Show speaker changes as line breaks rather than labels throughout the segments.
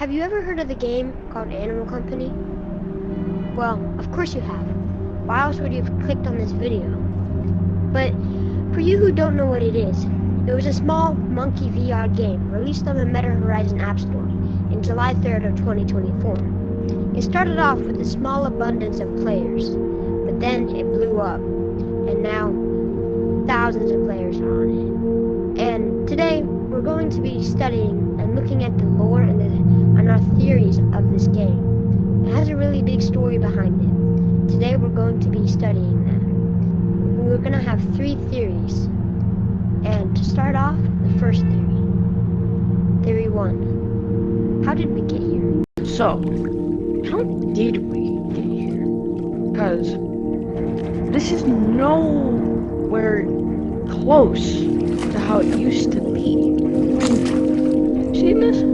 Have you ever heard of the game called Animal Company? Well, of course you have. Why else would you have clicked on this video? But for you who don't know what it was a small monkey VR game released on the Meta Horizon App Store in July 3rd of 2024. It started off with a small abundance of players, but then it blew up, and now thousands of players are on it. And today, we're going to be studying and looking at the lore and our theories of this game. It has a really big story behind it. Today, we're going to be studying that. We're going to have 3 theories. And to start off, the first theory. Theory 1. How did we get here?
So, how did we get here? Because this is nowhere close to how it used to be. See this?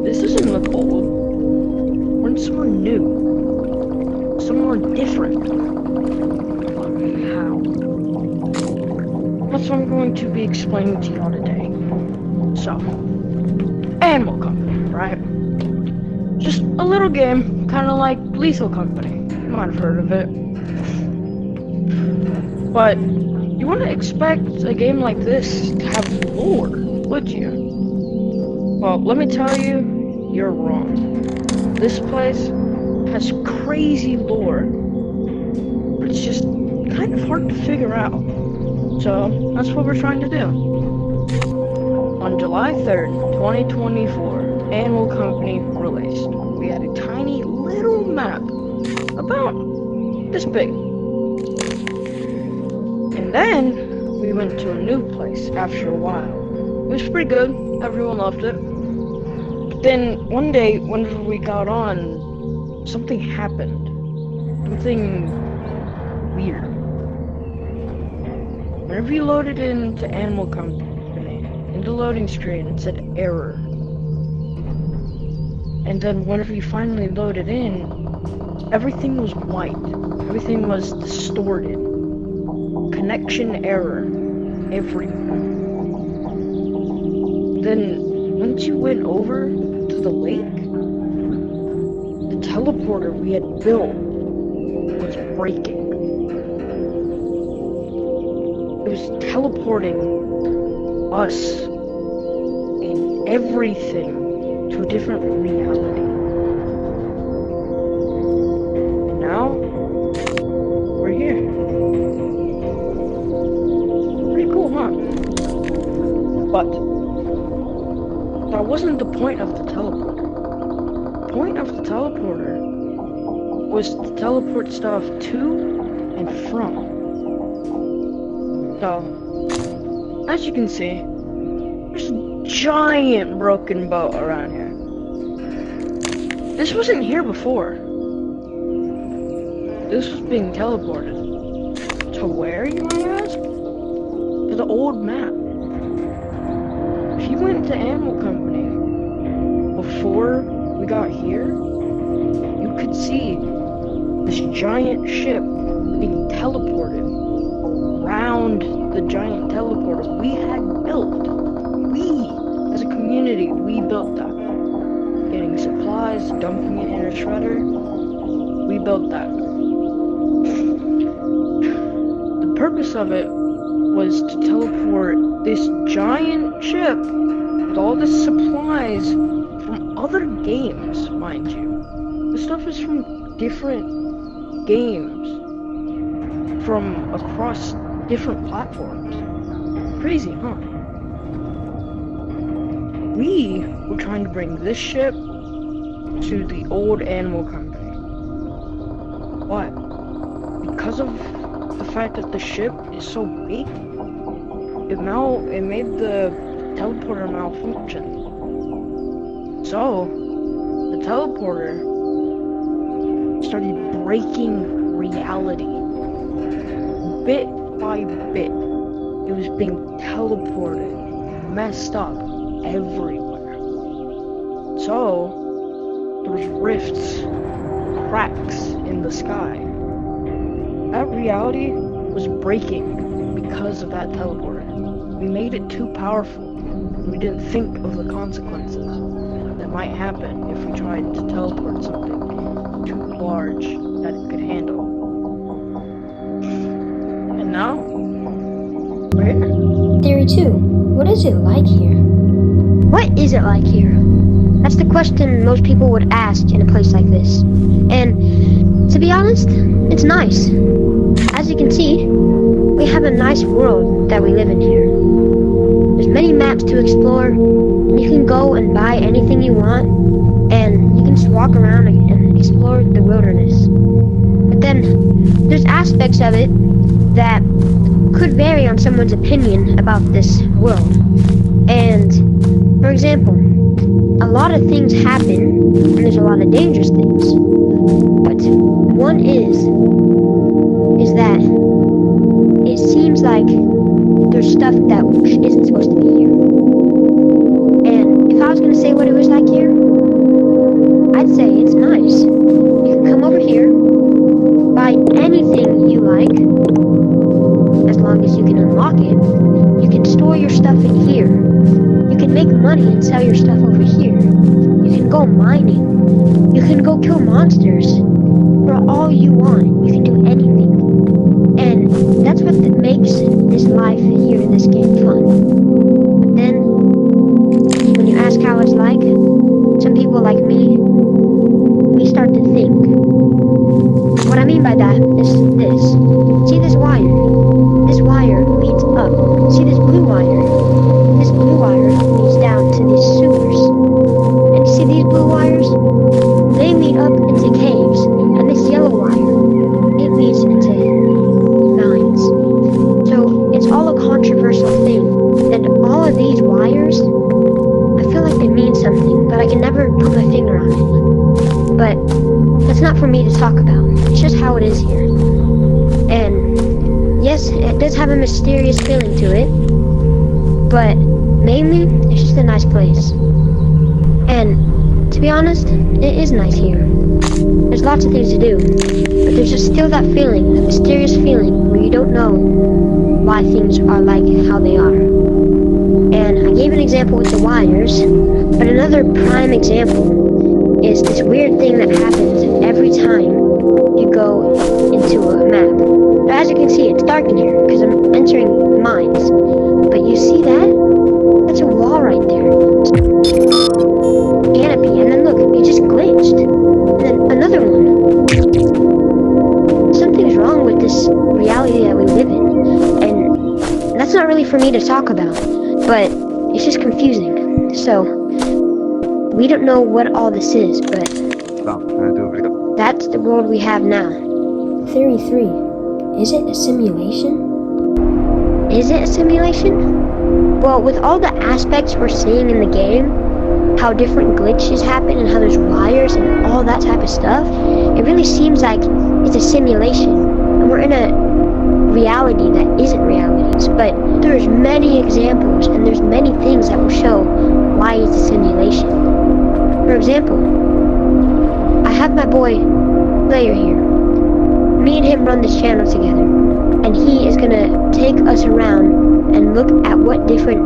This doesn't look old. We're in somewhere new. Somewhere different. How? That's what I'm going to be explaining to y'all today. So, Animal Company, right? Just a little game, kind of like Lethal Company. You might have heard of it. But you wouldn't expect a game like this to have lore, would you? Well, let me tell you, you're wrong. This place has crazy lore, but it's just kind of hard to figure out. So, that's what we're trying to do. On July 3rd, 2024, Animal Company released. We had a tiny little map, about this big. And then, we went to a new place after a while. It was pretty good, everyone loved it. But then, one day, whenever we got on, something happened. Something weird. Whenever you loaded into Animal Company, in the loading screen, it said error. And then whenever you finally loaded in, everything was white. Everything was distorted. Connection error everywhere. Then, once you went over to the lake, the teleporter we had built was breaking. It was teleporting us and everything to a different reality. And now, we're here. Pretty cool, huh? But that wasn't the point of the teleporter. The point of the teleporter was to teleport stuff to and from. So, as you can see, there's a giant broken boat around here. This wasn't here before. This was being teleported. To where, you might ask? To the old map. If you went to Animal Company before we got here, you could see this giant ship being teleported around the giant teleporter we had built. We, as a community, we built that. Getting supplies, dumping it in a shredder, we built that. The purpose of it was to teleport this giant ship with all the supplies from other games, mind you. This stuff is from different games, from across different platforms. Crazy, huh? We were trying to bring this ship to the old Animal Company. But because of the fact that the ship is so big, it made the teleporter malfunction. So the teleporter started breaking reality. Bit by bit, it was being teleported, messed up everywhere. So, there was rifts, cracks in the sky. That reality was breaking because of that teleporter. We made it too powerful. We didn't think of the consequences that might happen if we tried to teleport something too large that it could handle. And now, we're here.
Theory 2. What is it like here?
What is it like here? That's the question most people would ask in a place like this. And to be honest, it's nice. As you can see, we have a nice world that we live in here. There's many maps to explore, and you can go and buy anything you want, and you can just walk around and explore the wilderness. But then, there's aspects of it that could vary on someone's opinion about this world. And, for example, a lot of things happen, and there's a lot of dangerous things. But one is that it seems like there's stuff that isn't supposed to be here. And if I was going to say what it was like here, I'd say it's nice. You can come over here, buy anything you like, as long as you can unlock it. You can store your stuff in here. You can make money and sell your stuff over here. You can go mining. You can go kill monsters. For all you want, you can do anything. And that's what makes this life here in this game fun. But then, when you ask how it's like, some people like me, we start to think. What I mean by that is this. See this wire? This wire leads up. See this blue wire? This blue wire leads down to these sewers. And you see these blue wires? They lead up into caves. And this yellow wire, it leads into mines. So it's all a controversial thing. And all of these wires, I feel like they mean something, but I can never put my finger on it. But that's not for me to talk about. It's just how it is here. And yes, it does have a mysterious feeling to it, but mainly, it's just a nice place. And to be honest, it is nice here. There's lots of things to do, but there's just still that feeling, that mysterious feeling, where you don't know why things are like how they are. And I gave an example with the wires, but another prime example is this weird thing that happens every time you go into a map. But as you can see, it's dark in here because I'm entering mines. But you see that? That's a wall right there. Canopy, and then look, it just glitched. And then another one. Something's wrong with this reality that we live in. And that's not really for me to talk about, but it's just confusing. So, we don't know what all this is, but that's the world we have now.
Theory 3. Is it a simulation?
Is it a simulation? Well, with all the aspects we're seeing in the game, how different glitches happen and how there's wires and all that type of stuff, it really seems like it's a simulation. And we're in a reality that isn't reality. But there's many examples and there's many things that will show why it's a simulation. For example, I have my boy Player here. Me and him run this channel together, and he is gonna take us around and look at what different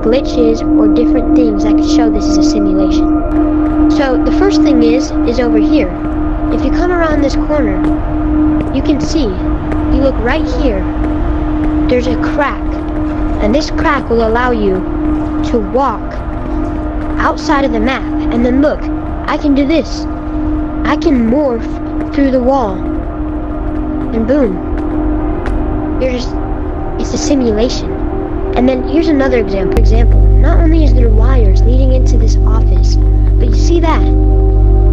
glitches or different things that could show this is a simulation. So the first thing is over here. If you come around this corner, you can see, you look right here, there's a crack, and this crack will allow you to walk outside of the map. And then look, I can do this. I can morph through the wall. And boom. It's a simulation. And then here's another example. Not only is there wires leading into this office, but you see that?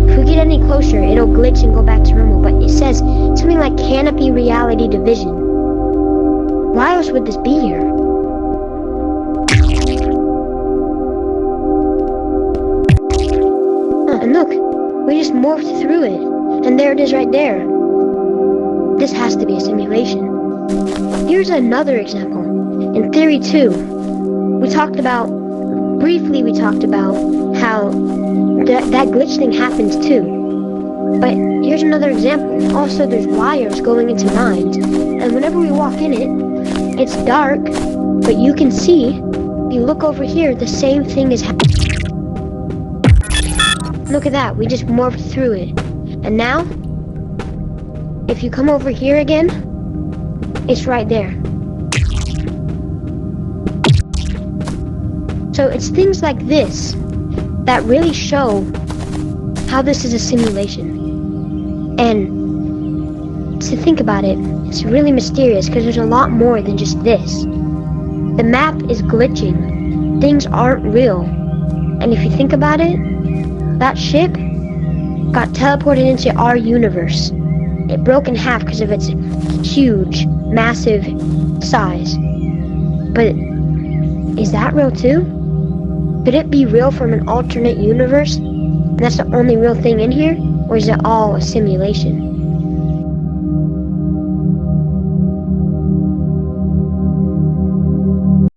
If we get any closer, it'll glitch and go back to normal. But it says something like Canopy Reality Division. Why else would this be here? And look, we just morphed through it. And there it is right there. This has to be a simulation. Here's another example. In Theory 2, we talked about how that glitch thing happens too. But here's another example. Also, there's wires going into mines. And whenever we walk in it, it's dark, but you can see, if you look over here, the same thing is happening. Look at that, we just morphed through it. And now, if you come over here again, it's right there. So it's things like this that really show how this is a simulation. And to think about it, it's really mysterious because there's a lot more than just this. The map is glitching. Things aren't real. And if you think about it, that ship got teleported into our universe. It broke in half because of its huge, massive size. But is that real too? Could it be real from an alternate universe? And that's the only real thing in here? Or is it all a simulation?